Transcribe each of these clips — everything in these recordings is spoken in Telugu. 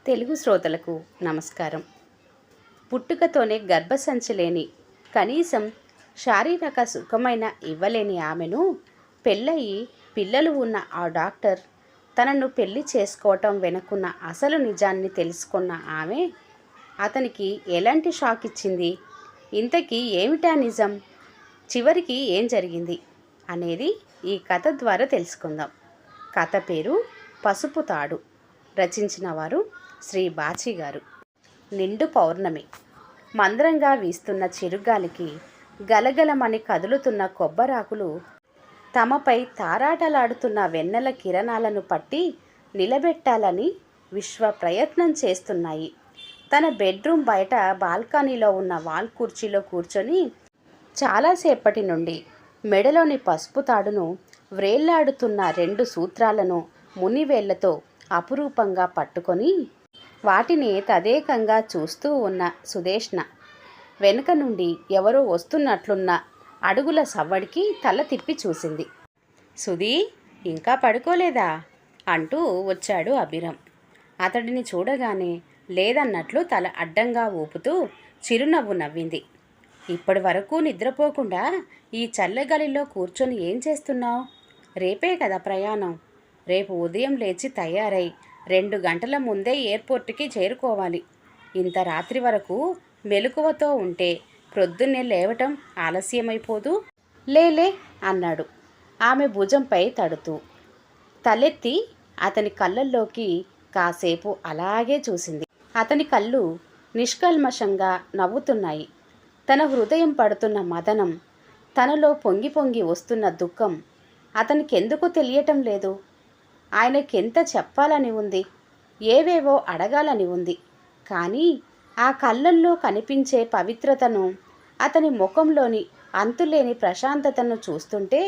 తెలుగు శ్రోతలకు నమస్కారం. పుట్టుకతోనే గర్భసంచి లేని, కనీసం శారీరక సుఖమైన ఇవ్వలేని ఆమెను పెళ్ళయి పిల్లలు ఉన్న ఆ డాక్టర్ తనను పెళ్లి చేసుకోవటం వెనుకున్న అసలు నిజాన్ని తెలుసుకున్న ఆమె అతనికి ఎలాంటి షాక్ ఇచ్చింది, ఇంతకీ ఏమిటా నిజం, చివరికి ఏం జరిగింది అనేది ఈ కథ ద్వారా తెలుసుకుందాం. కథ పేరు పసుపు తాడు. రచించిన వారు శ్రీ బాచి గారు. నిండు పౌర్ణమి. మందరంగా వీస్తున్న చిరుగాలికి గలగలమని కదులుతున్న కొబ్బరాకులు తమపై తారాటలాడుతున్న వెన్నెల కిరణాలను పట్టి నిలబెట్టాలని విశ్వ ప్రయత్నం చేస్తున్నాయి. తన బెడ్రూమ్ బయట బాల్కనీలో ఉన్న వాల్ కుర్చీలో కూర్చొని చాలాసేపటి నుండి మెడలోని పసుపు తాడును వ్రేళ్లాడుతున్న 2 సూత్రాలను మునివేళ్లతో అపురూపంగా పట్టుకొని వాటిని తదేకంగా చూస్తూ ఉన్న సుదేష్ణ వెనుక నుండి ఎవరో వస్తున్నట్లున్న అడుగుల సవ్వడికి తల తిప్పి చూసింది. సుధీ, ఇంకా పడుకోలేదా అంటూ వచ్చాడు అభిరామ్. అతడిని చూడగానే లేదన్నట్లు తల అడ్డంగా ఊపుతూ చిరునవ్వు నవ్వింది. ఇప్పటి వరకు నిద్రపోకుండా ఈ చల్లగాలిలో కూర్చొని ఏం చేస్తున్నావు? రేపే కదా ప్రయాణం. రేపు ఉదయం లేచి తయారై 2 గంటల ముందే ఎయిర్పోర్ట్కి చేరుకోవాలి. ఇంత రాత్రి వరకు మెలకువతో ఉంటే ప్రొద్దున్నే లేవటం ఆలస్యమైపోదు. లేలే అన్నాడు ఆమె భుజంపై తడుతూ. తలెత్తి అతని కళ్ళల్లోకి కాసేపు అలాగే చూసింది. అతని కళ్ళు నిష్కల్మషంగా నవ్వుతున్నాయి. తన హృదయం పడుతున్న మదనం, తనలో పొంగి పొంగి వస్తున్న దుఃఖం అతనికెందుకు తెలియటం లేదు. ఆయనకెంత చెప్పాలని ఉంది, ఏవేవో అడగాలని ఉంది. కానీ ఆ కళ్ళల్లో కనిపించే పవిత్రతను, అతని ముఖంలోని అంతులేని ప్రశాంతతను చూస్తుంటే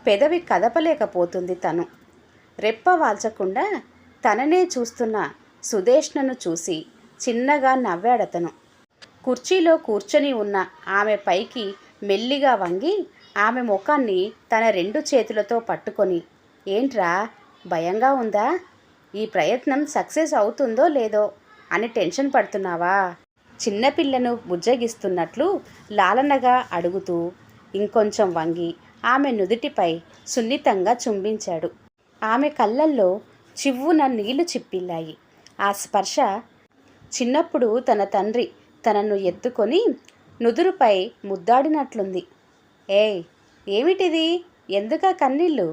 పెదవి కదపలేకపోతుంది తను. రెప్ప వాల్చకుండా తననే చూస్తున్న సుదేష్ణను చూసి చిన్నగా నవ్వాడతను. కుర్చీలో కూర్చొని ఉన్న ఆమె పైకి మెల్లిగా వంగి ఆమె ముఖాన్ని తన 2 చేతులతో పట్టుకొని, ఏంట్రా భయంగా ఉందా? ఈ ప్రయత్నం సక్సెస్ అవుతుందో లేదో అని టెన్షన్ పడుతున్నావా? చిన్నపిల్లను బుజ్జగిస్తున్నట్లు లాలనగా అడుగుతూ ఇంకొంచెం వంగి ఆమె నుదుటిపై సున్నితంగా చుంబించాడు. ఆమె కళ్ళల్లో చివ్వున నీళ్లు చిప్పిల్లాయి. ఆ స్పర్శ చిన్నప్పుడు తన తండ్రి తనను ఎత్తుకొని నుదురుపై ముద్దాడినట్లుంది. ఏయ్, ఏమిటిది? ఎందుకా కన్నీళ్ళు?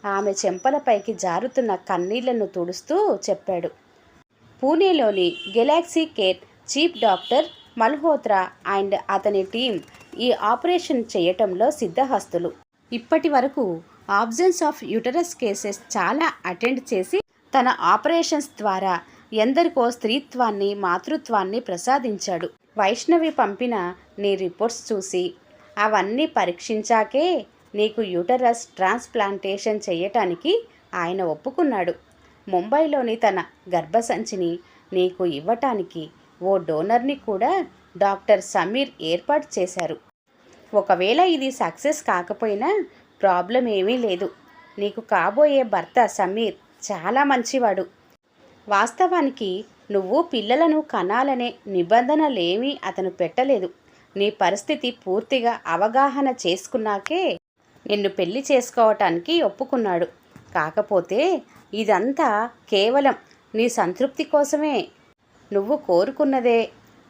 ఆమె చెంపలపైకి జారుతున్న కన్నీళ్లను తుడుస్తూ చెప్పాడు. పూణేలోని Galaxy Care chief doctor Malhotra and అతని టీం ఈ ఆపరేషన్ చేయటంలో సిద్ధహస్తులు. ఇప్పటి వరకు ఆబ్సెన్స్ ఆఫ్ యూటరస్ కేసెస్ చాలా అటెండ్ చేసి తన ఆపరేషన్స్ ద్వారా ఎందరికో స్త్రీత్వాన్ని, మాతృత్వాన్ని ప్రసాదించాడు. వైష్ణవి పంపిన నీ రిపోర్ట్స్ చూసి అవన్నీ పరీక్షించాకే నీకు యూటరస్ ట్రాన్స్ప్లాంటేషన్ చేయటానికి ఆయన ఒప్పుకున్నాడు. ముంబైలోని తన గర్భసంచిని నీకు ఇవ్వటానికి ఓ డోనర్ని కూడా డాక్టర్ సమీర్ ఏర్పాటు చేశారు. ఒకవేళ ఇది సక్సెస్ కాకపోయినా ప్రాబ్లం ఏమీ లేదు. నీకు కాబోయే భర్త సమీర్ చాలా మంచివాడు. వాస్తవానికి నువ్వు పిల్లలను కనాలనే నిబంధనలేమీ అతను పెట్టలేదు. నీ పరిస్థితి పూర్తిగా అవగాహన చేసుకున్నాకే నిన్ను పెళ్లి చేసుకోవటానికి ఒప్పుకున్నాడు. కాకపోతే ఇదంతా కేవలం నీ సంతృప్తి కోసమే. నువ్వు కోరుకున్నదే.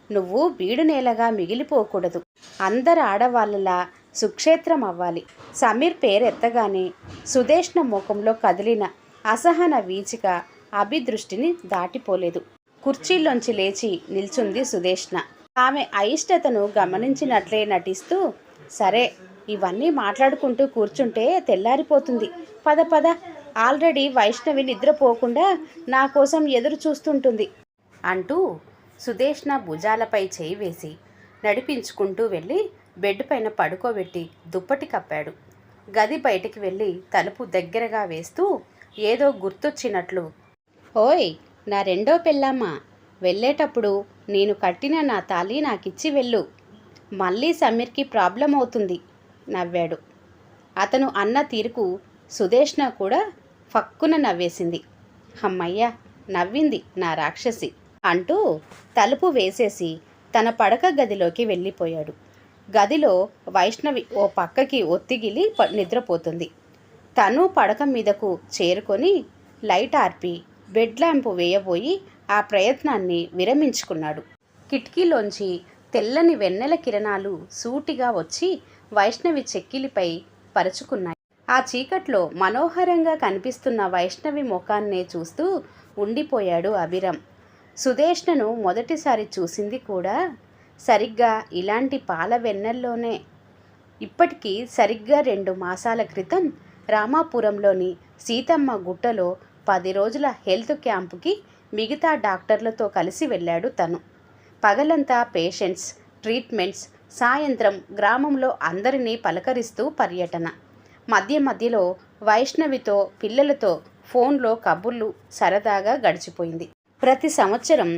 నువ్వు బీడు నేలగా మిగిలిపోకూడదు. అందరు ఆడవాళ్ళలా సుక్షేత్రం అవ్వాలి. సమీర్ పేరెత్తగానే సుదేష్ణ ముఖంలో కదిలిన అసహన వీచిక అభిదృష్టిని దాటిపోలేదు. కుర్చీలోంచి లేచి నిల్చుంది సుదేష్ణ. ఆమె అయిష్టతను గమనించినట్లే నటిస్తూ, సరే, ఇవన్నీ మాట్లాడుకుంటూ కూర్చుంటే తెల్లారిపోతుంది. పద పద, ఆల్రెడీ వైష్ణవి నిద్రపోకుండా నా కోసం ఎదురు చూస్తుంటుంది అంటూ సుదేష్ణ భుజాలపై చేయి వేసి నడిపించుకుంటూ వెళ్ళి బెడ్ పైన పడుకోబెట్టి దుప్పటి కప్పాడు. గది బయటికి వెళ్ళి తలుపు దగ్గరగా వేస్తూ ఏదో గుర్తొచ్చినట్లు, ఓయ్, నా 2వ పెళ్ళామా, వెళ్ళేటప్పుడు నేను కట్టిన నా తాళి నాకిచ్చి వెళ్ళు. మళ్ళీ సమీర్కి ప్రాబ్లం అవుతుంది నవ్వాడు. అతను అన్న తీరుకు సుదేష్ణ కూడా ఫక్కున నవ్వేసింది. అమ్మయ్య, నవ్వింది నా రాక్షసి అంటూ తలుపు వేసేసి తన పడక గదిలోకి వెళ్ళిపోయాడు. గదిలో వైష్ణవి ఓ పక్కకి ఒత్తిగిలి నిద్రపోతుంది. తను పడక మీదకు చేరుకొని లైట్ ఆర్పి బెడ్ ల్యాంపు వేయబోయి ఆ ప్రయత్నాన్ని విరమించుకున్నాడు. కిటికీలోంచి తెల్లని వెన్నెల కిరణాలు సూటిగా వచ్చి వైష్ణవి చెక్కిలిపై పరుచుకున్నాయి. ఆ చీకట్లో మనోహరంగా కనిపిస్తున్న వైష్ణవి ముఖాన్నే చూస్తూ ఉండిపోయాడు అభిరామ్. సుదేష్ణను మొదటిసారి చూసింది కూడా సరిగ్గా ఇలాంటి పాల వెన్నెల్లోనే. ఇప్పటికీ సరిగ్గా 2 మాసాల క్రితం రామాపురంలోని సీతమ్మ గుట్టలో 10 రోజుల హెల్త్ క్యాంపుకి మిగతా డాక్టర్లతో కలిసి వెళ్ళాడు తను. పగలంతా పేషెంట్స్, ట్రీట్మెంట్స్, సాయంత్రం గ్రామంలో అందరినీ పలకరిస్తూ పర్యటన. మధ్య మధ్యలో వైష్ణవితో పిల్లలతో ఫోన్లో కబుర్లు సరదాగా గడిచిపోయింది. ప్రతి సంవత్సరం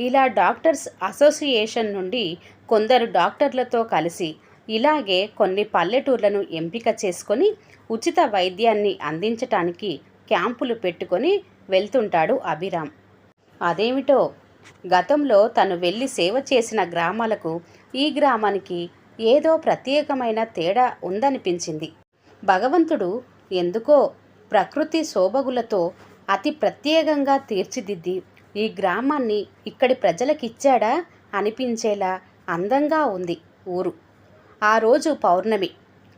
ఇలా డాక్టర్స్ అసోసియేషన్ నుండి కొందరు డాక్టర్లతో కలిసి ఇలాగే కొన్ని పల్లెటూర్లను ఎంపిక చేసుకొని ఉచిత వైద్యాన్ని అందించటానికి క్యాంపులు పెట్టుకొని వెళ్తుంటాడు అభిరామ్. అదేమిటో గతంలో తను వెళ్ళి సేవ చేసిన గ్రామాలకు ఈ గ్రామానికి ఏదో ప్రత్యేకమైన తేడా ఉందనిపించింది. భగవంతుడు ఎందుకో ప్రకృతి శోభగులతో అతి ప్రత్యేకంగా తీర్చిదిద్ది ఈ గ్రామాన్ని ఇక్కడి ప్రజలకిచ్చాడా అనిపించేలా అందంగా ఉంది ఊరు. ఆ రోజు పౌర్ణమి.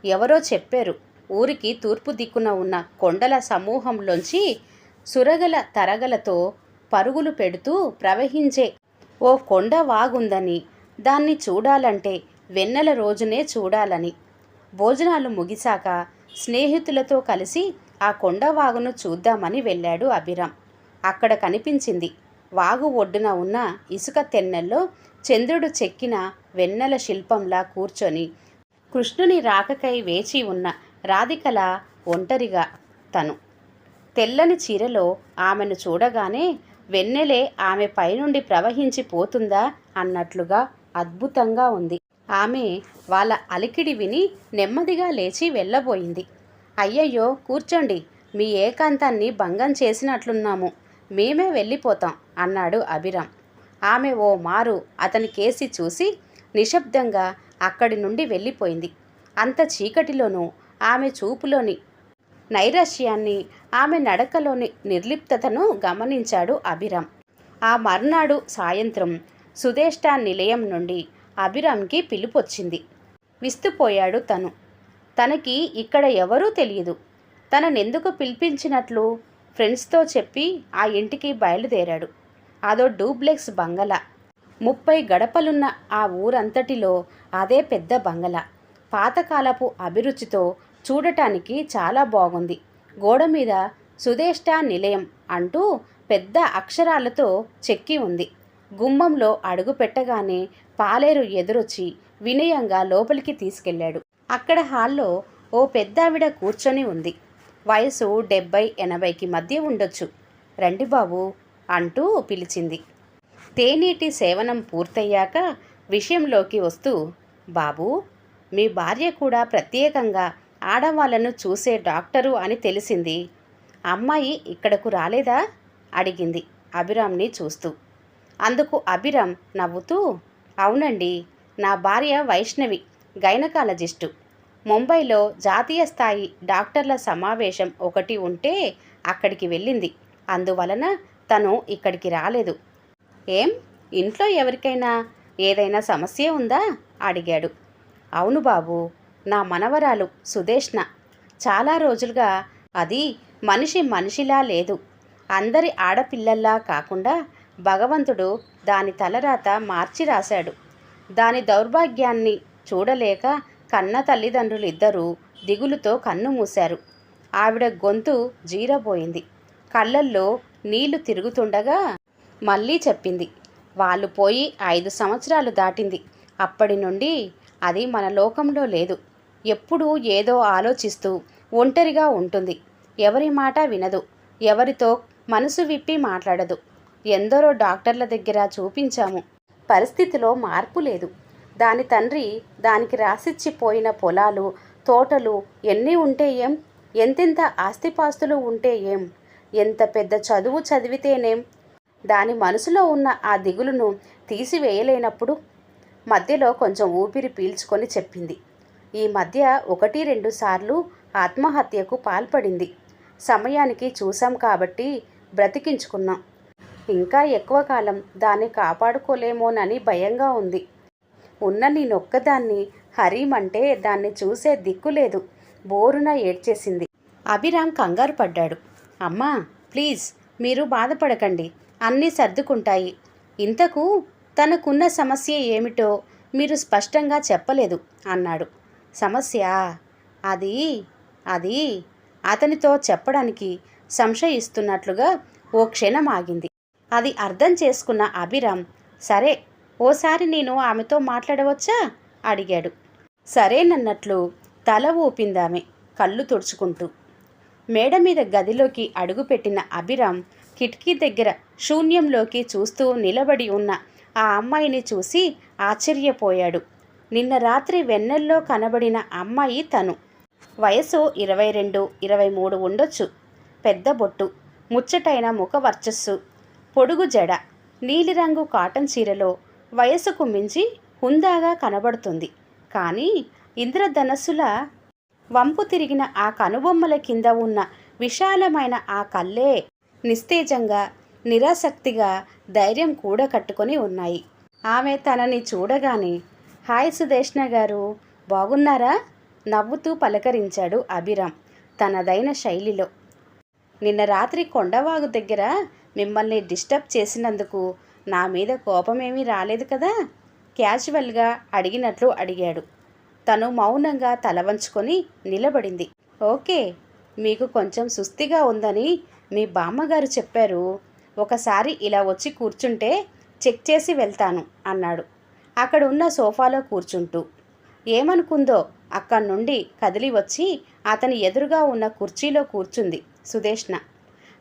ఎవరో చెప్పారు, ఊరికి తూర్పు దిక్కున ఉన్న కొండల సమూహంలోంచి సురగల తరగలతో పరుగులు పెడుతూ ప్రవహించే ఓ కొండ వాగుందని, దాన్ని చూడాలంటే వెన్నెల రోజునే చూడాలని. భోజనాలు ముగిశాక స్నేహితులతో కలిసి ఆ కొండవాగును చూద్దామని వెళ్ళాడు అభిరామ్. అక్కడ కనిపించింది వాగు ఒడ్డున ఉన్న ఇసుక తెన్నెల్లో చంద్రుడు చెక్కిన వెన్నెల శిల్పంలా కూర్చొని కృష్ణుని రాకకై వేచి ఉన్న రాధికల ఒంటరిగా తను. తెల్లని చీరలో ఆమెను చూడగానే వెన్నెలే ఆమె పైనుండి ప్రవహించి పోతుందా అన్నట్లుగా అద్భుతంగా ఉంది. ఆమె వాళ్ళ అలికిడి విని నెమ్మదిగా లేచి వెళ్ళబోయింది. అయ్యయ్యో కూర్చోండి, మీ ఏకాంతాన్ని భంగం చేసినట్లున్నాము, మేమే వెళ్ళిపోతాం అన్నాడు అభిరామ్. ఆమె ఓ మారు అతని కేసి చూసి నిశ్శబ్దంగా అక్కడి నుండి వెళ్ళిపోయింది. అంత చీకటిలోనూ ఆమె చూపులోని నైరాశ్యాన్ని, ఆమె నడకలోని నిర్లిప్తతను గమనించాడు అభిరామ్. ఆ మర్నాడు సాయంత్రం సుదేష్ట నిలయం నుండి అభిరామ్కి పిలుపొచ్చింది. విస్తుపోయాడు తను. తనకి ఇక్కడ ఎవరూ తెలియదు. తననెందుకు పిలిపించినట్లు ఫ్రెండ్స్తో చెప్పి ఆ ఇంటికి బయలుదేరాడు. అదో డూప్లెక్స్ బంగళా. 30 గడపలున్న ఆ ఊరంతటిలో అదే పెద్ద బంగళా. పాతకాలపు అభిరుచితో చూడటానికి చాలా బాగుంది. గోడ మీద సుదేష్ట నిలయం అంటూ పెద్ద అక్షరాలతో చెక్కి ఉంది. గుమ్మంలో అడుగు పెట్టగానే పాలేరు ఎదురొచ్చి వినయంగా లోపలికి తీసుకెళ్ళాడు. అక్కడ హాల్లో ఓ పెద్దావిడ కూర్చొని ఉంది. వయసు 70-80కి మధ్య ఉండొచ్చు. రండి బాబు అంటూ పిలిచింది. తేనీటి సేవనం పూర్తయ్యాక విషయంలోకి వస్తూ, బాబూ, మీ భార్య కూడా ప్రత్యేకంగా ఆడవాళ్లను చూసే డాక్టరు అని తెలిసింది. అమ్మాయి ఇక్కడకు రాలేదా అడిగింది అభిరామ్ని చూస్తూ. అందుకు అభిరామ్ నవ్వుతూ, అవునండి, నా భార్య వైష్ణవి గైనకాలజిస్టు. ముంబైలో జాతీయ స్థాయి డాక్టర్ల సమావేశం ఒకటి ఉంటే అక్కడికి వెళ్ళింది. అందువలన తను ఇక్కడికి రాలేదు. ఏం, ఇంట్లో ఎవరికైనా ఏదైనా సమస్య ఉందా అడిగాడు. అవును బాబు, నా మనవరాలు సుదేష్ణ చాలా రోజులుగా అది మనిషిలా లేదు. అందరి ఆడపిల్లల్లా కాకుండా భగవంతుడు దాని తలరాత మార్చి రాశాడు. దాని దౌర్భాగ్యాన్ని చూడలేక కన్న తల్లిదండ్రులిద్దరూ దిగులుతో కన్ను మూశారు. ఆవిడ గొంతు జీరబోయింది. కళ్ళల్లో నీళ్లు తిరుగుతుండగా మళ్ళీ చెప్పింది, వాళ్ళు పోయి 5 సంవత్సరాలు దాటింది. అప్పటి నుండి అది మన లోకంలో లేదు. ఎప్పుడూ ఏదో ఆలోచిస్తూ ఒంటరిగా ఉంటుంది. ఎవరి మాట వినదు. ఎవరితో మనసు విప్పి మాట్లాడదు. ఎందరో డాక్టర్ల దగ్గర చూపించాము. పరిస్థితిలో మార్పు లేదు. దాని తండ్రి దానికి రాసిచ్చిపోయిన పొలాలు, తోటలు ఎన్ని ఉంటే ఏం, ఎంతెంత ఆస్తిపాస్తులు ఉంటే ఏం, ఎంత పెద్ద చదువు చదివితేనేం, దాని మనసులో ఉన్న ఆ దిగులును తీసివేయలేనప్పుడు మధ్యలో కొంచెం ఊపిరి పీల్చుకొని చెప్పింది. ఈ మధ్య 1-2 సార్లు ఆత్మహత్యకు పాల్పడింది. సమయానికి చూసాం కాబట్టి బ్రతికించుకున్నాం. ఇంకా ఎక్కువ కాలం దాన్ని కాపాడుకోలేమోనని భయంగా ఉంది. ఉన్న నేనొక్కదాన్ని హరీమంటే దాన్ని చూసే దిక్కులేదు. బోరున ఏడ్చేసింది. అభిరామ్ కంగారు పడ్డాడు. అమ్మా, ప్లీజ్ మీరు బాధపడకండి, అన్నీ సర్దుకుంటాయి. ఇంతకు తనకున్న సమస్య ఏమిటో మీరు స్పష్టంగా చెప్పలేదు అన్నాడు. సమస్య అది అది అతనితో చెప్పడానికి సంశయిస్తున్నట్లుగా ఓ క్షణం ఆగింది. అది అర్థం చేసుకున్న అభిరామ్, సరే ఓసారి నేను ఆమెతో మాట్లాడవచ్చా అడిగాడు. సరేనన్నట్లు తల ఊపిందామె కళ్ళు తుడుచుకుంటూ. మేడ మీద గదిలోకి అడుగుపెట్టిన అభిరామ్ కిటికీ దగ్గర శూన్యంలోకి చూస్తూ నిలబడి ఉన్న ఆ అమ్మాయిని చూసి ఆశ్చర్యపోయాడు. నిన్న రాత్రి వెన్నెల్లో కనబడిన అమ్మాయి తను. వయసు 22-23 ఉండొచ్చు. పెద్ద బొట్టు, ముచ్చటైన ముఖ వర్చస్సు, పొడుగు జడ, నీలిరంగు కాటన్ చీరలో వయసుకు మించి హుందాగా కనబడుతుంది. కానీ ఇంద్రధనస్సుల వంపు తిరిగిన ఆ కనుబొమ్మల కింద ఉన్న విశాలమైన ఆ కళ్ళే నిస్తేజంగా, నిరాసక్తిగా ధైర్యం కూడా కట్టుకొని ఉన్నాయి. ఆమె తనని చూడగానే, హాయ్ సుదేష్ణ గారు, బాగున్నారా? నవ్వుతూ పలకరించాడు అభిరామ్ తనదైన శైలిలో. నిన్న రాత్రి కొండవాగు దగ్గర మిమ్మల్ని డిస్టర్బ్ చేసినందుకు నా మీద కోపమేమీ రాలేదు కదా? క్యాజువల్గా అడిగినట్లు అడిగాడు. తను మౌనంగా తల వంచుకొని నిలబడింది. ఓకే, మీకు కొంచెం సుస్థిగా ఉందని మీ బామ్మగారు చెప్పారు. ఒకసారి ఇలా వచ్చి కూర్చుంటే చెక్ చేసి వెళ్తాను అన్నాడు అక్కడ ఉన్న సోఫాలో కూర్చుంటూ. ఏమనుకుందో అక్కడి నుండి కదిలి వచ్చి అతని ఎదురుగా ఉన్న కుర్చీలో కూర్చుంది సుదేష్ణ.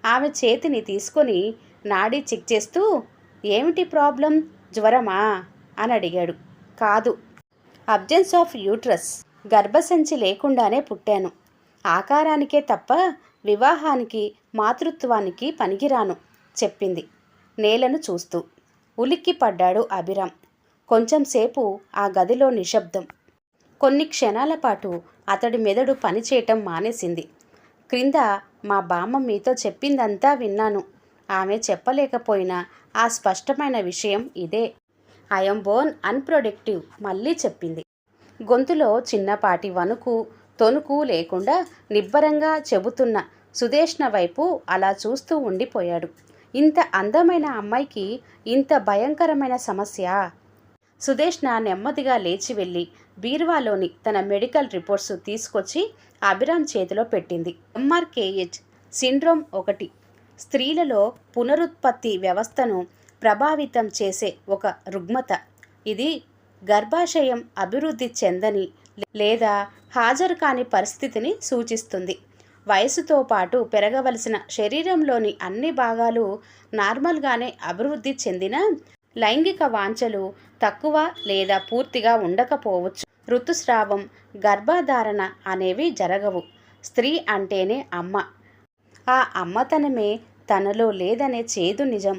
ఆమె చేతిని తీసుకొని నాడీ చెక్ చేస్తూ, ఏమిటి ప్రాబ్లం, జ్వరమా అని అడిగాడు. కాదు, అబ్జెన్స్ ఆఫ్ యూట్రస్, గర్భసంచి లేకుండానే పుట్టాను. ఆకారానికే తప్ప వివాహానికి మాతృత్వానికి పనికిరాను చెప్పింది నేలను చూస్తూ. ఉలిక్కి పడ్డాడు అభిరామ్. కొంచెంసేపు ఆ గదిలో నిశ్శబ్దం. కొన్ని క్షణాల పాటు అతడి మెదడు పనిచేయటం మానేసింది. క్రింద మా బామ్మ మీతో చెప్పిందంతా విన్నాను. ఆమె చెప్పలేకపోయినా ఆ స్పష్టమైన విషయం ఇదే. ఐఎమ్ బోర్న్ అన్ప్రొడక్టివ్ మళ్ళీ చెప్పింది. గొంతులో చిన్నపాటి వణుకు తొణుకు లేకుండా నిబ్బరంగా చెబుతున్న సుదేష్ణ వైపు అలా చూస్తూ ఉండిపోయాడు. ఇంత అందమైన అమ్మాయికి ఇంత భయంకరమైన సమస్య. సుదేష్ణ నెమ్మదిగా లేచి వెళ్ళి బీరువాలోని తన మెడికల్ రిపోర్ట్స్ తీసుకొచ్చి అభిరామ్ చేతిలో పెట్టింది. ఎంఆర్కేహెచ్ సిండ్రోమ్ 1 స్త్రీలలో పునరుత్పత్తి వ్యవస్థను ప్రభావితం చేసే ఒక రుగ్మత. ఇది గర్భాశయం అభివృద్ధి చెందని లేదా హాజరు కాని పరిస్థితిని సూచిస్తుంది. వయసుతో పాటు పెరగవలసిన శరీరంలోని అన్ని భాగాలు నార్మల్గానే అభివృద్ధి చెందినా లైంగిక వాంఛలు తక్కువ లేదా పూర్తిగా ఉండకపోవచ్చు. ఋతుస్రావం, గర్భధారణ అనేవి జరగవు. స్త్రీ అంటేనే అమ్మ. ఆ అమ్మతనమే తనలో లేదనే చేదు నిజం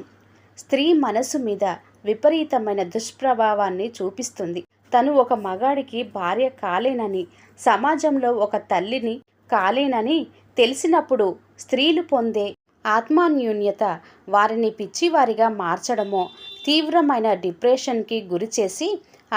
స్త్రీ మనసు మీద విపరీతమైన దుష్ప్రభావాన్ని చూపిస్తుంది. తను ఒక మగాడికి భార్య కాలేనని, సమాజంలో ఒక తల్లిని కాలేనని తెలిసినప్పుడు స్త్రీలు పొందే ఆత్మాన్యూన్యత వారిని పిచ్చివారిగా మార్చడమో, తీవ్రమైన డిప్రెషన్కి గురిచేసి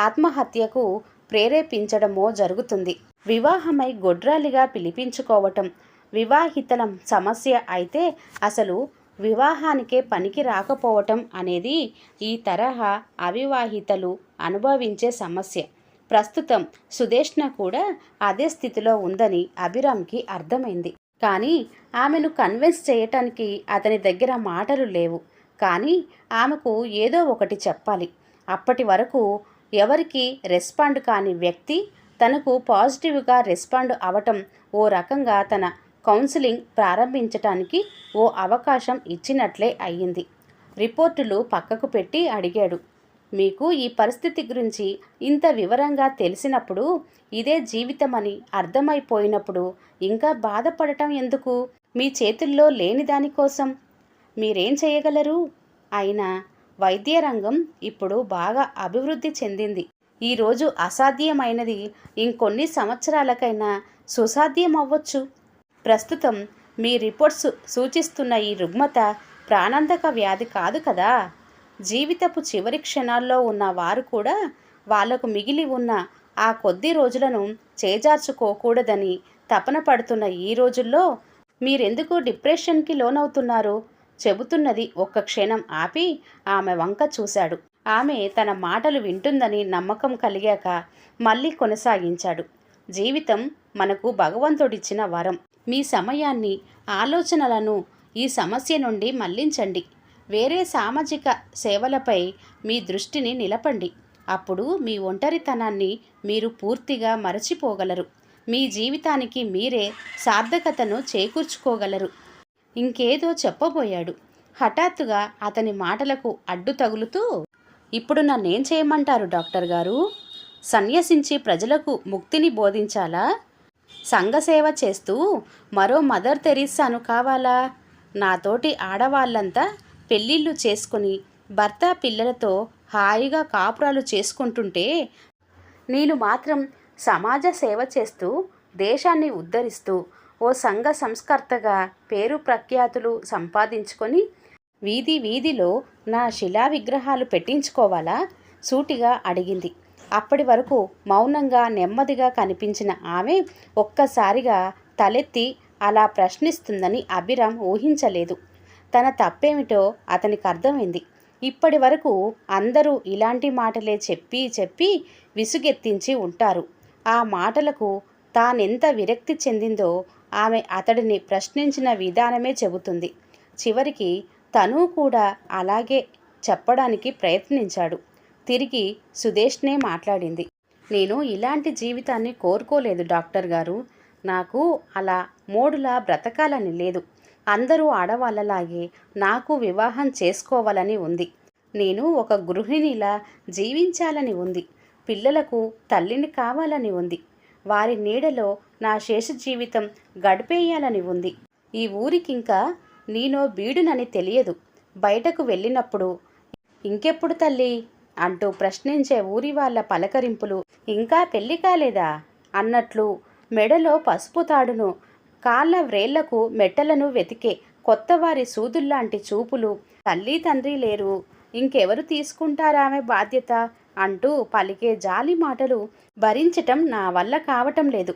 ఆత్మహత్యకు ప్రేరేపించడమో జరుగుతుంది. వివాహమై గొడ్రాలిగా పిలిపించుకోవటం వివాహితల సమస్య అయితే అసలు వివాహానికే పనికి రాకపోవటం అనేది ఈ తరహా అవివాహితలు అనుభవించే సమస్య. ప్రస్తుతం సుదేష్ణ కూడా అదే స్థితిలో ఉందని అభిరామ్కి అర్థమైంది. కానీ ఆమెను కన్విన్స్ చేయటానికి అతని దగ్గర మాటలు లేవు. కానీ ఆమెకు ఏదో ఒకటి చెప్పాలి. అప్పటి వరకు ఎవరికి రెస్పాండ్ కాని వ్యక్తి తనకు పాజిటివ్గా రెస్పాండ్ అవటం ఓ రకంగా తన కౌన్సిలింగ్ ప్రారంభించటానికి ఓ అవకాశం ఇచ్చినట్లే అయ్యింది. రిపోర్టులు పక్కకు పెట్టి అడిగాడు, మీకు ఈ పరిస్థితి గురించి ఇంత వివరంగా తెలిసినప్పుడు, ఇదే జీవితమని అర్థమైపోయినప్పుడు ఇంకా బాధపడటం ఎందుకు? మీ చేతుల్లో లేని దానికోసం మీరేం చేయగలరు అయినా వైద్య రంగం ఇప్పుడు బాగా అభివృద్ధి చెందింది. ఈరోజు అసాధ్యమైనది ఇంకొన్ని సంవత్సరాలకైనా సుసాధ్యం అవ్వచ్చు. ప్రస్తుతం మీ రిపోర్ట్స్ సూచిస్తున్న ఈ రుగ్మత ప్రాణాంతక వ్యాధి కాదు కదా. జీవితపు చివరి క్షణాల్లో ఉన్న వారు కూడా వాళ్లకు మిగిలి ఉన్న ఆ కొద్ది రోజులను చేజార్చుకోకూడదని తపన పడుతున్న ఈ రోజుల్లో మీరెందుకు డిప్రెషన్కి లోనవుతున్నారు? చెబుతున్నది ఒక్క క్షణం ఆపి ఆమె వంక చూశాడు. ఆమె తన మాటలు వింటుందని నమ్మకం కలిగాక మళ్ళీ కొనసాగించాడు. జీవితం మనకు భగవంతుడిచ్చిన వరం. మీ సమయాన్ని, ఆలోచనలను ఈ సమస్య నుండి మళ్లించండి. వేరే సామాజిక సేవలపై మీ దృష్టిని నిలపండి. అప్పుడు మీ ఒంటరితనాన్ని మీరు పూర్తిగా మరచిపోగలరు. మీ జీవితానికి మీరే సార్థకతను చేకూర్చుకోగలరు. ఇంకేదో చెప్పబోయాడు. హఠాత్తుగా అతని మాటలకు అడ్డు తగులుతూ, ఇప్పుడు నన్నేం చేయమంటారు డాక్టర్ గారు? సన్యసించి ప్రజలకు ముక్తిని బోధించాలా? సంఘసేవ చేస్తూ మరో మదర్ తెరీసాను కావాలా? నాతోటి ఆడవాళ్ళంతా పెళ్ళిళ్ళు చేసుకుని భర్త పిల్లలతో హాయిగా కాపురాలు చేసుకుంటుంటే నేను మాత్రం సమాజ సేవ చేస్తూ దేశాన్ని ఉద్ధరిస్తూ ఓ సంఘ సంస్కర్తగా పేరు ప్రఖ్యాతులు సంపాదించుకొని వీధి వీధిలో నా శిలా విగ్రహాలు పెట్టించుకోవాలా? సూటిగా అడిగింది. అప్పటి వరకు మౌనంగా నెమ్మదిగా కనిపించిన ఆమె ఒక్కసారిగా తలెత్తి అలా ప్రశ్నిస్తుందని అభిరామ్ ఊహించలేదు. తన తప్పేమిటో అతనికి అర్థమైంది. ఇప్పటి వరకు అందరూ ఇలాంటి మాటలే చెప్పి చెప్పి విసుగెత్తించి ఉంటారు. ఆ మాటలకు తానెంత విరక్తి చెందిందో ఆమె అతడిని ప్రశ్నించిన విధానమే చెబుతుంది. చివరికి తను కూడా అలాగే చెప్పడానికి ప్రయత్నించాడు. తిరిగి సుదేష్నే మాట్లాడింది. నేను ఇలాంటి జీవితాన్ని కోరుకోలేదు డాక్టర్ గారు. నాకు అలా మోడులా బ్రతకాలని లేదు. అందరూ ఆడవాళ్ళలాగే నాకు వివాహం చేసుకోవాలని ఉంది. నేను ఒక గృహిణిలా జీవించాలని ఉంది. పిల్లలకు తల్లిని కావాలని ఉంది. వారి నీడలో నా శేష జీవితం గడిపేయాలని ఉంది. ఈ ఊరికింకా నేనో బీడునని తెలియదు. బయటకు వెళ్ళినప్పుడు ఇంకెప్పుడు తల్లి అంటూ ప్రశ్నించే ఊరి వాళ్ళ పలకరింపులు ఇంకా పెళ్లి కాలేదా అన్నట్లు మెడలో పసుపు తాడును, కాళ్ళ వ్రేళ్లకు మెట్టలను వెతికే కొత్తవారి సూదుల్లాంటి చూపులు. తల్లి తండ్రి లేరు, ఇంకెవరు తీసుకుంటారామె బాధ్యత అంటూ పలికే జాలి మాటలు భరించటం నా వల్ల కావటం లేదు.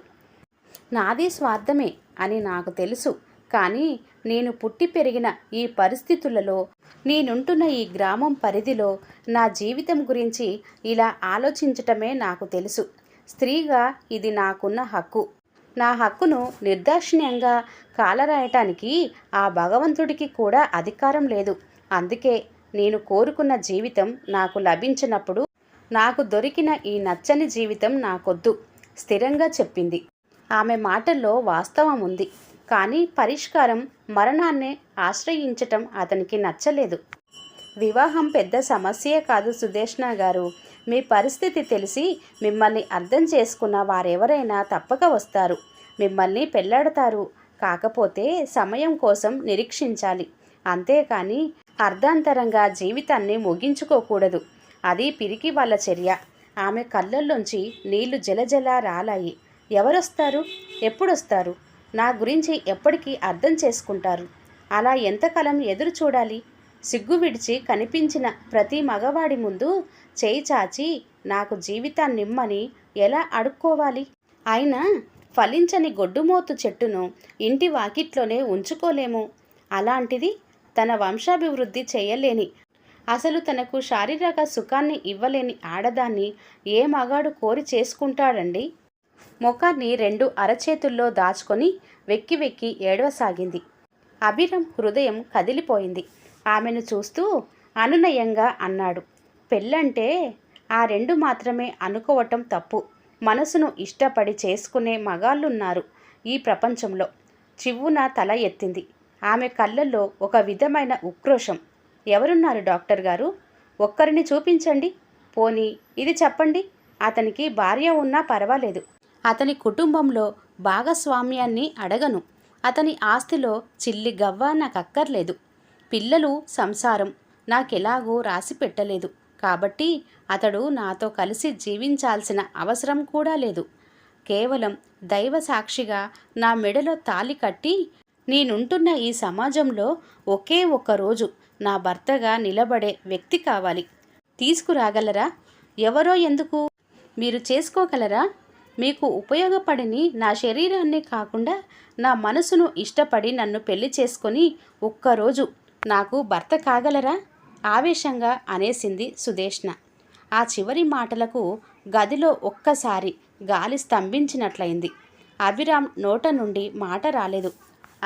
నాది స్వార్థమే అని నాకు తెలుసు. కానీ నేను పుట్టి పెరిగిన ఈ పరిస్థితులలో, నేనుంటున్న ఈ గ్రామం పరిధిలో నా జీవితం గురించి ఇలా ఆలోచించటమే నాకు తెలుసు. స్త్రీగా ఇది నాకున్న హక్కు. నా హక్కును నిర్దాక్షిణ్యంగా కాలరాయటానికి ఆ భగవంతుడికి కూడా అధికారం లేదు. అందుకే నేను కోరుకున్న జీవితం నాకు లభించినప్పుడు నాకు దొరికిన ఈ నచ్చని జీవితం నాకొద్దు స్థిరంగా చెప్పింది. ఆమె మాటల్లో వాస్తవం ఉంది. కానీ పరిష్కారం మరణాన్నే ఆశ్రయించటం అతనికి నచ్చలేదు. వివాహం పెద్ద సమస్యే కాదు సుదేష్ణ గారు. మీ పరిస్థితి తెలిసి మిమ్మల్ని అర్థం చేసుకున్న వారెవరైనా తప్పక వస్తారు. మిమ్మల్ని పెళ్లాడతారు. కాకపోతే సమయం కోసం నిరీక్షించాలి. అంతేకాని అర్ధాంతరంగా జీవితాన్ని ముగించుకోకూడదు. అది పిరికి వాళ్ళ చర్య. ఆమె కళ్ళల్లోంచి నీళ్లు జలజలా రాలాయి. ఎవరొస్తారు? ఎప్పుడొస్తారు? నా గురించి ఎప్పటికీ అర్థం చేసుకుంటారు? అలా ఎంతకాలం ఎదురు చూడాలి? సిగ్గు విడిచి కనిపించిన ప్రతి మగవాడి ముందు చేయి చాచి నాకు జీవితాన్నిమ్మని ఎలా అడుక్కోవాలి? అయినా ఫలించని గొడ్డుమోతు చెట్టును ఇంటి వాకిట్లోనే ఉంచుకోలేము. అలాంటిది తన వంశాభివృద్ధి చేయలేని, అసలు తనకు శారీరక సుఖాన్ని ఇవ్వలేని ఆడదాన్ని ఏ మగాడు కోరి చేసుకుంటాడండి? ముఖాన్ని రెండు అరచేతుల్లో దాచుకొని వెక్కి వెక్కి ఏడవసాగింది. అభిరామ్ హృదయం కదిలిపోయింది. ఆమెను చూస్తూ అనునయంగా అన్నాడు, పెళ్ళంటే ఆ రెండు మాత్రమే అనుకోవటం తప్పు. మనసును ఇష్టపడి చేసుకునే మగాళ్ళున్నారు ఈ ప్రపంచంలో. చివ్వున తల ఎత్తింది. ఆమె కళ్ళల్లో ఒక విధమైన ఉక్రోషం. ఎవరున్నారు డాక్టర్ గారు? ఒక్కరిని చూపించండి. పోనీ ఇది చెప్పండి, అతనికి భార్య ఉన్నా పర్వాలేదు. అతని కుటుంబంలో భాగస్వామ్యాన్ని అడగను. అతని ఆస్తిలో చిల్లి గవ్వ నాకక్కర్లేదు. పిల్లలు, సంసారం నాకెలాగూ రాసి పెట్టలేదు కాబట్టి అతడు నాతో కలిసి జీవించాల్సిన అవసరం కూడా లేదు. కేవలం దైవ సాక్షిగా నా మెడలో తాళి కట్టి నేనుంటున్న ఈ సమాజంలో ఒకే ఒక్క రోజు నా భర్తగా నిలబడే వ్యక్తి కావాలి. తీసుకురాగలరా? ఎవరో ఎందుకు? మీరు చేసుకోగలరా? మీకు ఉపయోగపడని నా శరీరాన్ని కాకుండా నా మనసును ఇష్టపడి నన్ను పెళ్లి చేసుకొని ఒక్కరోజు నాకు భర్త కాగలరా? ఆవేశంగా అనేసింది సుదేష్ణ. ఆ చివరి మాటలకు గదిలో ఒక్కసారి గాలి స్తంభించినట్లయింది. అభిరామ్ నోట నుండి మాట రాలేదు.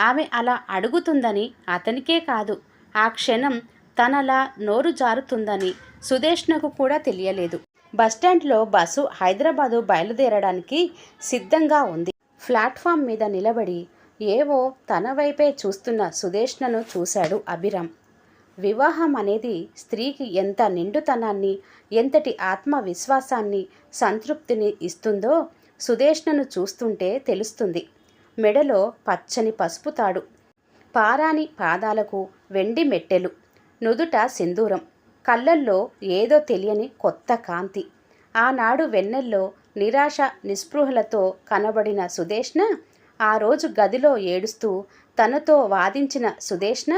ఆమె అలా అడుగుతుందని అతనికే కాదు, ఆ క్షణం తనలా నోరు జారుతుందని సుదేష్ణకు కూడా తెలియలేదు. బస్టాండ్లో బస్సు హైదరాబాదు బయలుదేరడానికి సిద్ధంగా ఉంది. ప్లాట్ఫామ్ మీద నిలబడి ఏవో తన వైపే చూస్తున్న సుదేష్ణను చూశాడు అభిరామ్. వివాహం అనేది స్త్రీకి ఎంత నిండుతనాన్ని, ఎంతటి ఆత్మవిశ్వాసాన్ని, సంతృప్తిని ఇస్తుందో సుదేష్ణను చూస్తుంటే తెలుస్తుంది. మెడలో పచ్చని పసుపు తాడు, పారాని పాదాలకు వెండి మెట్టెలు, నుదుట సింధూరం, కళ్ళల్లో ఏదో తెలియని కొత్త కాంతి. ఆనాడు వెన్నెల్లో నిరాశ నిస్పృహలతో కనబడిన సుదేష్ణ, ఆ రోజు గదిలో ఏడుస్తూ తనతో వాదించిన సుదేష్ణ,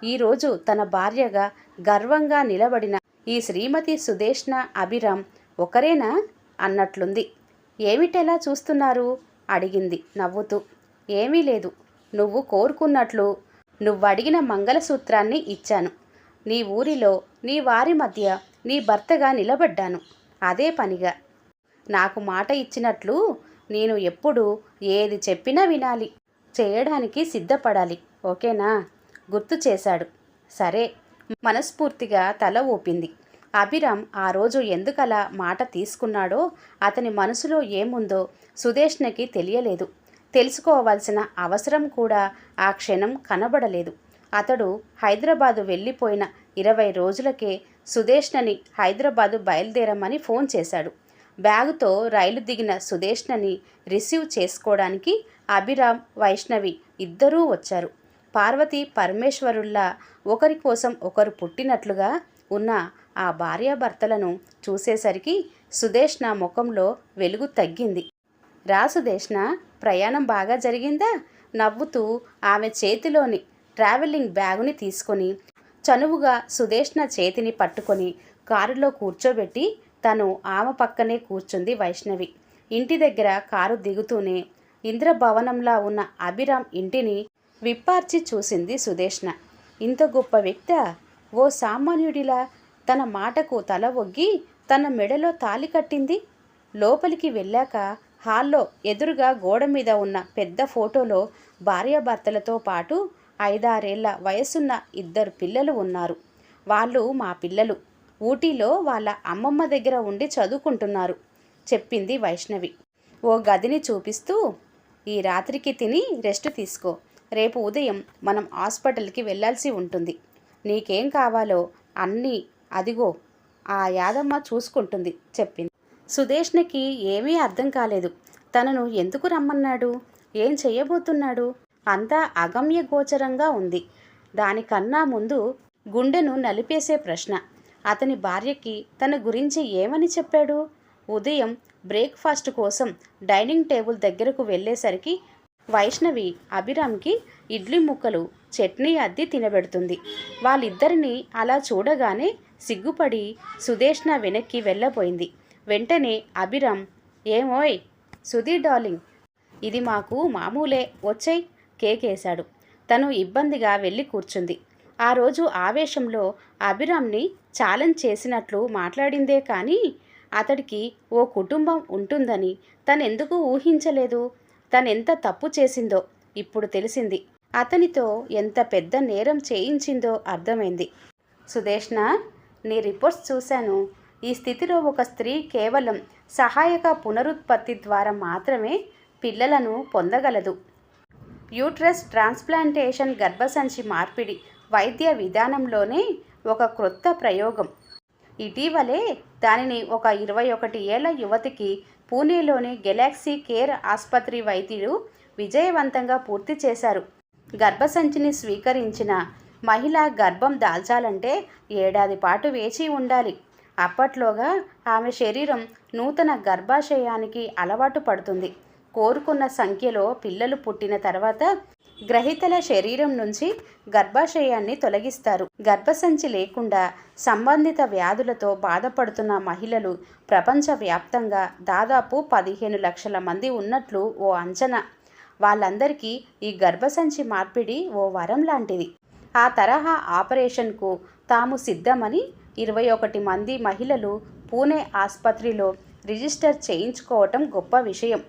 ఈరోజు తన భార్యగా గర్వంగా నిలబడిన ఈ శ్రీమతి సుదేష్ణ అభిరామ్ ఒకరేనా అన్నట్లుంది. ఏమిటెలా చూస్తున్నారు? అడిగింది నవ్వుతూ. ఏమీ లేదు, నువ్వు కోరుకున్నట్లు నువ్వడిగిన మంగళసూత్రాన్ని ఇచ్చాను. నీ ఊరిలో నీ వారి మధ్య నీ భర్తగా నిలబడ్డాను. అదే పనిగా. నాకు మాట ఇచ్చినట్లు నేను ఎప్పుడు ఏది చెప్పినా వినాలి, చేయడానికి సిద్ధపడాలి. ఓకేనా? గుర్తు చేశాడు. సరే, మనస్ఫూర్తిగా తల ఊపింది. అభిరామ్ ఆ రోజు ఎందుకలా మాట తీసుకున్నాడో, అతని మనసులో ఏముందో సుదేష్ణకి తెలియలేదు. తెలుసుకోవాల్సిన అవసరం కూడా ఆ క్షణం కనబడలేదు. అతడు హైదరాబాదు వెళ్ళిపోయిన 20 రోజులకే సుదేష్ణని హైదరాబాదు బయలుదేరమని ఫోన్ చేశాడు. బ్యాగుతో రైలు దిగిన సుదేష్ణని రిసీవ్ చేసుకోవడానికి అభిరామ్, వైష్ణవి ఇద్దరూ వచ్చారు. పార్వతి పరమేశ్వరుల్లా ఒకరి కోసం ఒకరు పుట్టినట్లుగా ఉన్న ఆ భార్యాభర్తలను చూసేసరికి సుదేష్ణ ముఖంలో వెలుగు తగ్గింది. రా సుదేష్ణ, ప్రయాణం బాగా జరిగిందా? నవ్వుతూ ఆమె చేతిలోని ట్రావెలింగ్ బ్యాగుని తీసుకొని చనువుగా సుదేష్ణ చేతిని పట్టుకొని కారులో కూర్చోబెట్టి తను ఆమె పక్కనే కూర్చుంది వైష్ణవి. ఇంటి దగ్గర కారు దిగుతూనే ఇంద్రభవనంలా ఉన్న అభిరామ్ ఇంటిని విప్పార్చి చూసింది సుదేష్ణ. ఇంత గొప్ప వ్యక్తా? ఓ సామాన్యుడిలా తన మాటకు తల ఒగ్గి తన మెడలో తాళి కట్టింది. లోపలికి వెళ్ళాక హాల్లో ఎదురుగా గోడ మీద ఉన్న పెద్ద ఫోటోలో భార్యాభర్తలతో పాటు 5-6 ఏళ్ల వయసున్న 2 పిల్లలు ఉన్నారు. వాళ్ళు మా పిల్లలు. ఊటీలో వాళ్ళ అమ్మమ్మ దగ్గర ఉండి చదువుకుంటున్నారు చెప్పింది వైష్ణవి ఓ గదిని చూపిస్తూ. ఈ రాత్రికి తిని రెస్ట్ తీసుకో. రేపు ఉదయం మనం హాస్పిటల్కి వెళ్ళాల్సి ఉంటుంది. నీకేం కావాలో అన్నీ అదిగో ఆ యాదమ్మ చూసుకుంటుంది చెప్పింది. సుదేష్ణకి ఏమీ అర్థం కాలేదు. తనను ఎందుకు రమ్మన్నాడు? ఏం చెయ్యబోతున్నాడు? అంతా అగమ్య గోచరంగా ఉంది. దానికన్నా ముందు గుండెను నలిపేసే ప్రశ్న, అతని భార్యకి తన గురించి ఏమని చెప్పాడు? ఉదయం బ్రేక్ఫాస్ట్ కోసం డైనింగ్ టేబుల్ దగ్గరకు వెళ్ళేసరికి వైష్ణవి అభిరామ్కి ఇడ్లీ ముక్కలు, చట్నీ అద్ది తినబెడుతుంది. వాళ్ళిద్దరినీ అలా చూడగానే సిగ్గుపడి సుదేష్ణ వెనక్కి వెళ్ళబోయింది. వెంటనే అభిరామ్, ఏమోయ్ సుధీర్ డార్లింగ్, ఇది మాకు మామూలే, వచ్చేయ్ కేకేశాడు. తను ఇబ్బందిగా వెళ్ళి కూర్చుంది. ఆ రోజు ఆవేశంలో అభిరామ్ని ఛాలెంజ్ చేసినట్లు మాట్లాడిందే కానీ అతడికి ఓ కుటుంబం ఉంటుందని తనెందుకు ఊహించలేదు. తనెంత తప్పు చేసిందో ఇప్పుడు తెలిసింది. అతనితో ఎంత పెద్ద నేరం చేయించిందో అర్థమైంది. సుదేష్ణ, నీ రిపోర్ట్స్ చూశాను. ఈ స్థితిలో ఒక స్త్రీ కేవలం సహాయక పునరుత్పత్తి ద్వారా మాత్రమే పిల్లలను పొందగలదు. యూట్రస్ ట్రాన్స్ప్లాంటేషన్ గర్భసంచి మార్పిడి వైద్య విధానంలోనే ఒక క్రొత్త ప్రయోగం. ఇటీవలే దానిని ఒక 21 ఏళ్ల యువతికి పూణేలోని గెలాక్సీ కేర్ ఆసుపత్రి వైద్యులు విజయవంతంగా పూర్తి చేశారు. గర్భసంచిని స్వీకరించిన మహిళ గర్భం దాల్చాలంటే ఏడాది పాటు వేచి ఉండాలి. అప్పట్లోగా ఆమె శరీరం నూతన గర్భాశయానికి అలవాటు పడుతుంది. కోరుకున్న సంఖ్యలో పిల్లలు పుట్టిన తర్వాత గ్రహీతల శరీరం నుంచి గర్భాశయాన్ని తొలగిస్తారు. గర్భసంచి లేకుండా సంబంధిత వ్యాధులతో బాధపడుతున్న మహిళలు ప్రపంచవ్యాప్తంగా దాదాపు 15 లక్షల మంది ఉన్నట్లు ఓ అంచనా. వాళ్ళందరికీ ఈ గర్భసంచి మార్పిడి ఓ వరం లాంటిది. ఆ తరహా ఆపరేషన్కు తాము సిద్ధమని 21 మంది మహిళలు పూణే ఆసుపత్రిలో రిజిస్టర్ చేయించుకోవటం గొప్ప విషయం.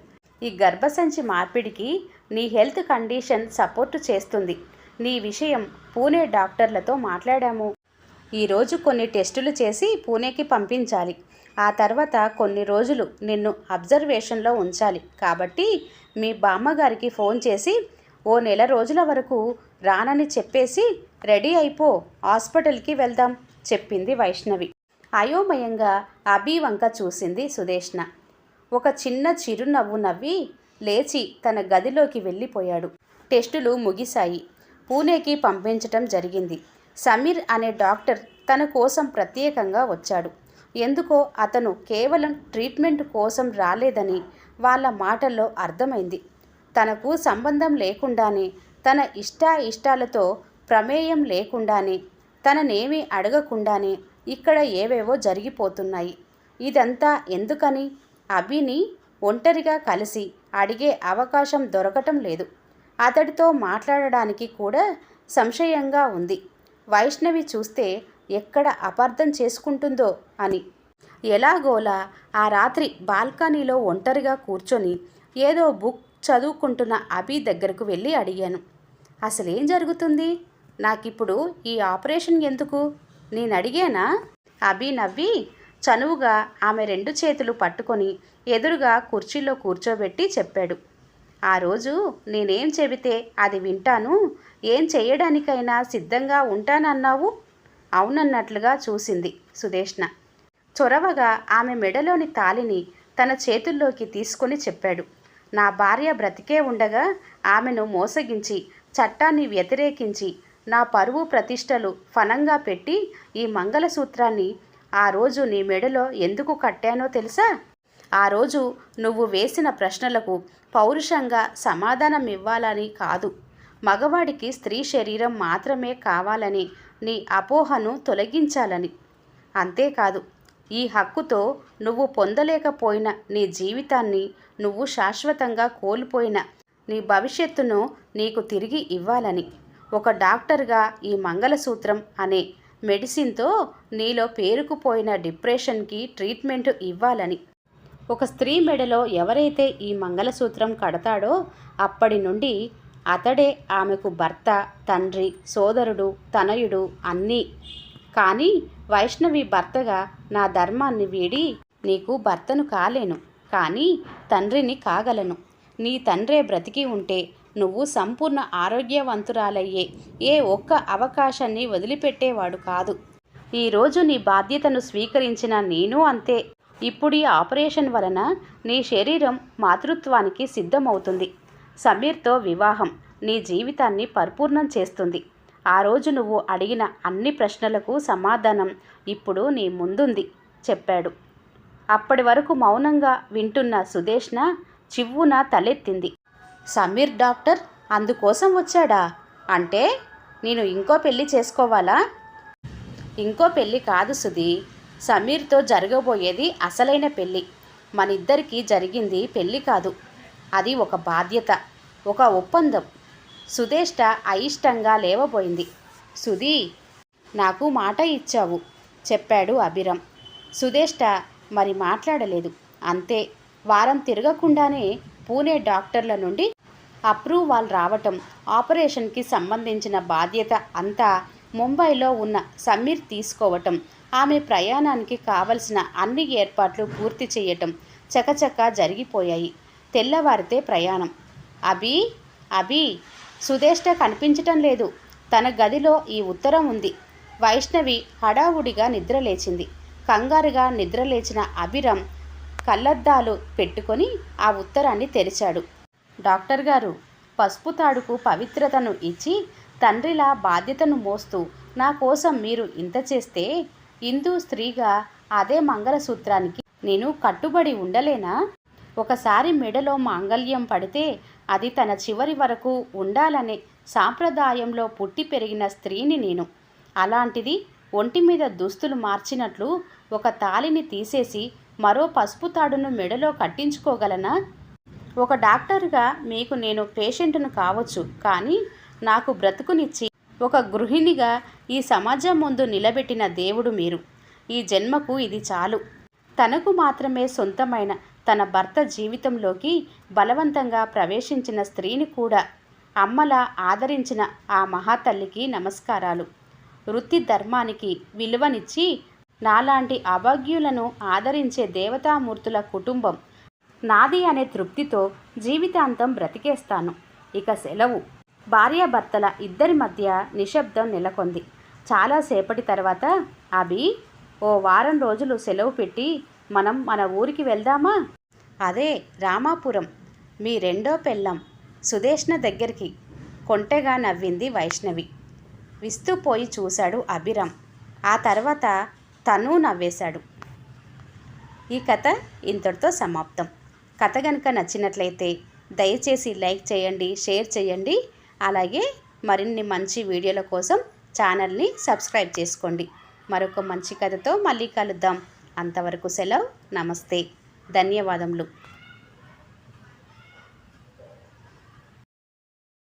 ఈ గర్భసంచి మార్పిడికి నీ హెల్త్ కండిషన్ సపోర్టు చేస్తుంది. నీ విషయం పూణే డాక్టర్లతో మాట్లాడాము. ఈరోజు కొన్ని టెస్టులు చేసి పూణేకి పంపించాలి. ఆ తర్వాత కొన్ని రోజులు నిన్ను అబ్జర్వేషన్లో ఉంచాలి. కాబట్టి మీ బామ్మగారికి ఫోన్ చేసి ఓ నెల రోజుల వరకు రానని చెప్పేసి రెడీ అయిపో, హాస్పిటల్కి వెళ్దాం చెప్పింది వైష్ణవి. అయోమయంగా అభి వంక చూసింది సుదేష్ణ. ఒక చిన్న చిరునవ్వు నవ్వి లేచి తన గదిలోకి వెళ్ళిపోయాడు. టెస్టులు ముగిశాయి. పూణేకి పంపించటం జరిగింది. సమీర్ అనే డాక్టర్ తన కోసం ప్రత్యేకంగా వచ్చాడు. ఎందుకో అతను కేవలం ట్రీట్మెంట్ కోసం రాలేదని వాళ్ళ మాటల్లో అర్థమైంది. తనకు సంబంధం లేకుండానే, తన ఇష్టాలతో ప్రమేయం లేకుండానే, తననేమీ అడగకుండానే ఇక్కడ ఏవేవో జరిగిపోతున్నాయి. ఇదంతా ఎందుకని? అభిని ఒంటరిగా కలిసి అడిగే అవకాశం దొరకటం లేదు. అతడితో మాట్లాడడానికి కూడా సంశయంగా ఉంది. వైష్ణవి చూస్తే ఎక్కడ అపార్థం చేసుకుంటుందో అని. ఎలాగోలా ఆ రాత్రి బాల్కనీలో ఒంటరిగా కూర్చొని ఏదో బుక్ చదువుకుంటున్న అభి దగ్గరకు వెళ్ళి అడిగాను, అసలేం జరుగుతుంది? నాకిప్పుడు ఈ ఆపరేషన్ ఎందుకు? నేను అడిగానా? అభి నవ్వి చనువుగా ఆమె 2 చేతులు పట్టుకొని ఎదురుగా కుర్చీలో కూర్చోబెట్టి చెప్పాడు. ఆ రోజు నేనేం చెబితే అది వింటాను, ఏం చేయడానికైనా సిద్ధంగా ఉంటానన్నావు. అవునన్నట్లుగా చూసింది సుదేష్ణ. చొరవగా ఆమె మెడలోని తాళిని తన చేతుల్లోకి తీసుకొని చెప్పాడు. నా భార్య బ్రతికే ఉండగా ఆమెను మోసగించి, చట్టాన్ని వ్యతిరేకించి, నా పరువు ప్రతిష్టలు ఫలంగా పెట్టి ఈ మంగళసూత్రాన్ని ఆ రోజు నీ మెడలో ఎందుకు కట్టానో తెలుసా? ఆ రోజు నువ్వు వేసిన ప్రశ్నలకు పౌరుషంగా సమాధానం ఇవ్వాలని కాదు, మగవాడికి స్త్రీ శరీరం మాత్రమే కావాలని నీ అపోహను తొలగించాలని. అంతేకాదు, ఈ హక్కుతో నువ్వు పొందలేకపోయిన నీ జీవితాన్ని, నువ్వు శాశ్వతంగా కోల్పోయిన నీ భవిష్యత్తును నీకు తిరిగి ఇవ్వాలని. ఒక డాక్టర్గా ఈ మంగళసూత్రం అనే మెడిసిన్తో నీలో పేరుకుపోయిన డిప్రెషన్కి ట్రీట్మెంట్ ఇవ్వాలని. ఒక స్త్రీ మెడలో ఎవరైతే ఈ మంగళసూత్రం కడతాడో అప్పటి నుండి అతడే ఆమెకు భర్త, తండ్రి, సోదరుడు, తనయుడు అన్నీ. కానీ వైష్ణవి భర్తగా నా ధర్మాన్ని వీడి నీకు భర్తను కాలేను, కానీ తండ్రిని కాగలను. నీ తండ్రే బ్రతికి ఉంటే నువ్వు సంపూర్ణ ఆరోగ్యవంతురాలయ్యే ఏ ఒక్క అవకాశాన్ని వదిలిపెట్టేవాడు కాదు. ఈరోజు నీ బాధ్యతను స్వీకరించిన నేను అంతే. ఇప్పుడు ఈ ఆపరేషన్ వలన నీ శరీరం మాతృత్వానికి సిద్ధమవుతుంది. సమీర్తో వివాహం నీ జీవితాన్ని పరిపూర్ణం చేస్తుంది. ఆ రోజు నువ్వు అడిగిన అన్ని ప్రశ్నలకు సమాధానం ఇప్పుడు నీ ముందుంది చెప్పాడు. అప్పటి వరకు మౌనంగా వింటున్న సుదేష్ణ చివ్వున తలెత్తింది. సమీర్ డాక్టర్ అందుకోసం వచ్చాడా? అంటే నేను ఇంకో పెళ్లి చేసుకోవాలా? ఇంకో పెళ్ళి కాదు సుధీ, సమీర్తో జరగబోయేది అసలైన పెళ్ళి. మనిద్దరికీ జరిగింది పెళ్ళి కాదు, అది ఒక బాధ్యత, ఒక ఒప్పందం. సుదేష్ట అయిష్టంగా లేవబోయింది. సుధీ, నాకు మాట ఇచ్చావు చెప్పాడు అభిరామ్. సుదేష్ట మరి మాట్లాడలేదు. అంతే. వారం తిరగకుండానే పూణే డాక్టర్ల నుండి అప్రూవల్ రావటం, ఆపరేషన్కి సంబంధించిన బాధ్యత అంతా ముంబైలో ఉన్న సమీర్ తీసుకోవటం, ఆమె ప్రయాణానికి కావలసిన అన్ని ఏర్పాట్లు పూర్తి చేయటం చకచకా జరిగిపోయాయి. తెల్లవారితే ప్రయాణం. అభి సుదేష్ట కనిపించటం లేదు. తన గదిలో ఈ ఉత్తరం ఉంది. వైష్ణవి హడావుడిగా నిద్రలేచింది. కంగారుగా నిద్రలేచిన అభిరామ్ కళ్ళద్దాలు పెట్టుకొని ఆ ఉత్తరాన్ని తెరిచాడు. డాక్టర్ గారు, పసుపు తాడుకు పవిత్రతను ఇచ్చి తండ్రిలా బాధ్యతను మోస్తూ నా కోసం మీరు ఇంత చేస్తే హిందూ స్త్రీగా అదే మంగళసూత్రానికి నేను కట్టుబడి ఉండలేనా? ఒకసారి మెడలో మాంగల్యం పడితే అది తన చివరి వరకు ఉండాలనే సాంప్రదాయంలో పుట్టి పెరిగిన స్త్రీని నేను. అలాంటిది ఒంటి మీద దుస్తులు మార్చినట్లు ఒక తాళిని తీసేసి మరో పసుపు తాడును మెడలో కట్టించుకోగలనా? ఒక డాక్టర్గా మీకు నేను పేషెంట్ను కావచ్చు, కానీ నాకు బ్రతుకునిచ్చి ఒక గృహిణిగా ఈ సమాజం ముందు నిలబెట్టిన దేవుడు మీరు. ఈ జన్మకు ఇది చాలు. తనకు మాత్రమే సొంతమైన తన భర్త జీవితంలోకి బలవంతంగా ప్రవేశించిన స్త్రీని కూడా అమ్మలా ఆదరించిన ఆ మహాతల్లికి నమస్కారాలు. వృత్తి ధర్మానికి విలువనిచ్చి నాలాంటి అభాగ్యులను ఆదరించే దేవతామూర్తుల కుటుంబం నాది అనే తృప్తితో జీవితాంతం బ్రతికేస్తాను. ఇక సెలవు. భార్యాభర్తల ఇద్దరి మధ్య నిశ్శబ్దం నెలకొంది. చాలాసేపటి తర్వాత, అభి, ఓ వారం రోజులు సెలవు పెట్టి మనం మన ఊరికి వెళ్దామా? అదే రామాపురం, మీ రెండో పెళ్ళం సుదేష్ణ దగ్గరికి కొంటెగా నవ్వింది వైష్ణవి. విస్తుపోయి చూశాడు అభిరామ్. ఆ తర్వాత తను నవ్వేశాడు. ఈ కథ ఇంతటితో సమాప్తం. కథ కనుక నచ్చినట్లయితే దయచేసి లైక్ చేయండి, షేర్ చేయండి. అలాగే మరిన్ని మంచి వీడియోల కోసం ఛానల్ని సబ్స్క్రైబ్ చేసుకోండి. మరొక మంచి కథతో మళ్ళీ కలుద్దాం. అంతవరకు సెలవు. నమస్తే. ధన్యవాదములు.